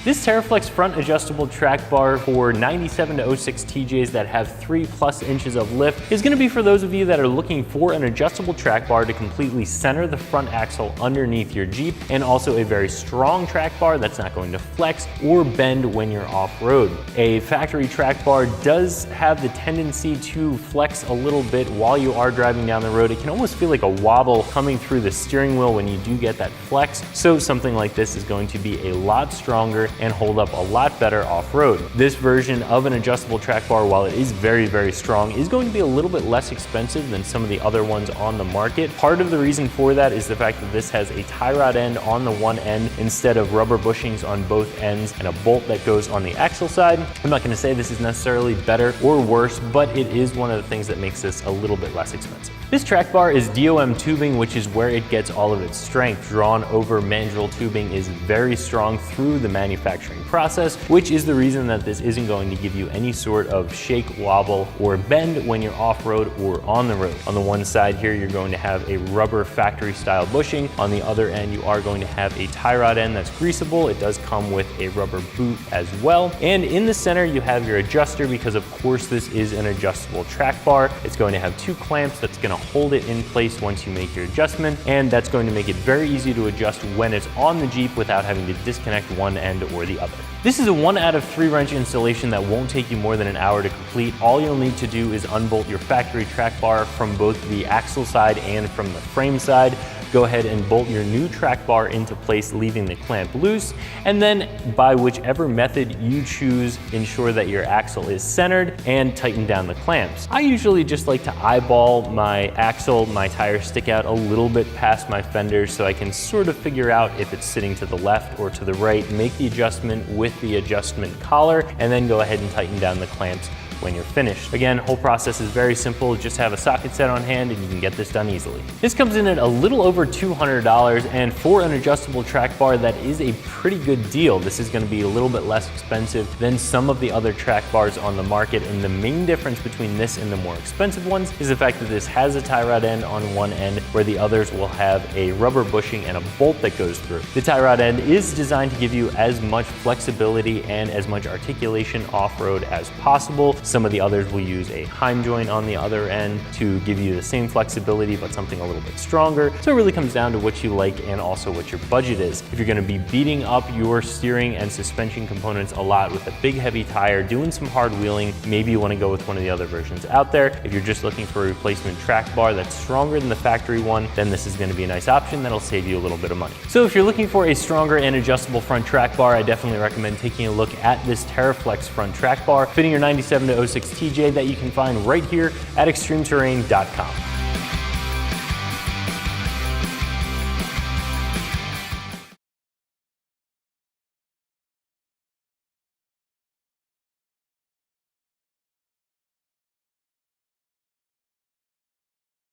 This TerraFlex front adjustable track bar for 97 to 06 TJs that have 3+ inches of lift is going to be for those of you that are looking for an adjustable track bar to completely center the front axle underneath your Jeep, and also a very strong track bar that's not going to flex or bend when you're off-road. A factory track bar does have the tendency to flex a little bit while you are driving down the road. It can almost feel like a wobble coming through the steering wheel when you do get that flex, so something like this is going to be a lot stronger and hold up a lot better off-road. This version of an adjustable track bar, while it is very, very strong, is going to be a little bit less expensive than some of the other ones on the market. Part of the reason for that is the fact that this has a tie rod end on the one end instead of rubber bushings on both ends and a bolt that goes on the axle side. I'm not going to say this is necessarily better or worse, but it is one of the things that makes this a little bit less expensive. This track bar is DOM tubing, which is where it gets all of its strength. Drawn over mandrel tubing is very strong through the manufacturing process, which is the reason that this isn't going to give you any sort of shake, wobble, or bend when you're off-road or on the road. On the one side here, you're going to have a rubber factory style bushing. On the other end, you are going to have a tie rod end that's greasable. It does come with a rubber boot as well. And in the center, you have your adjuster, because of course this is an adjustable track bar. It's going to have 2 clamps that's going to hold it in place once you make your adjustment, and that's going to make it very easy to adjust when it's on the Jeep without having to disconnect one end or the other. This is a 1 out of 3 wrench installation that won't take you more than an hour to complete. All you'll need to do is unbolt your factory track bar from both the axle side and from the frame side. Go ahead and bolt your new track bar into place, leaving the clamp loose, and then by whichever method you choose, ensure that your axle is centered and tighten down the clamps. I usually just like to eyeball my axle. My tires stick out a little bit past my fenders so I can sort of figure out if it's sitting to the left or to the right, make the adjustment with the adjustment collar, and then go ahead and tighten down the clamps when you're finished. Again, whole process is very simple. Just have a socket set on hand and you can get this done easily. This comes in at a little over $200, and for an adjustable track bar, that is a pretty good deal. This is going to be a little bit less expensive than some of the other track bars on the market, and the main difference between this and the more expensive ones is the fact that this has a tie rod end on one end, where the others will have a rubber bushing and a bolt that goes through. The tie rod end is designed to give you as much flexibility and as much articulation off-road as possible. Some of the others will use a Heim joint on the other end to give you the same flexibility, but something a little bit stronger. So it really comes down to what you like and also what your budget is. If you're going to be beating up your steering and suspension components a lot with a big heavy tire, doing some hard wheeling, maybe you want to go with one of the other versions out there. If you're just looking for a replacement track bar that's stronger than the factory one, then this is going to be a nice option that'll save you a little bit of money. So if you're looking for a stronger and adjustable front track bar, I definitely recommend taking a look at this TerraFlex front track bar fitting your 97 to 06 TJ that you can find right here at extremeterrain.com.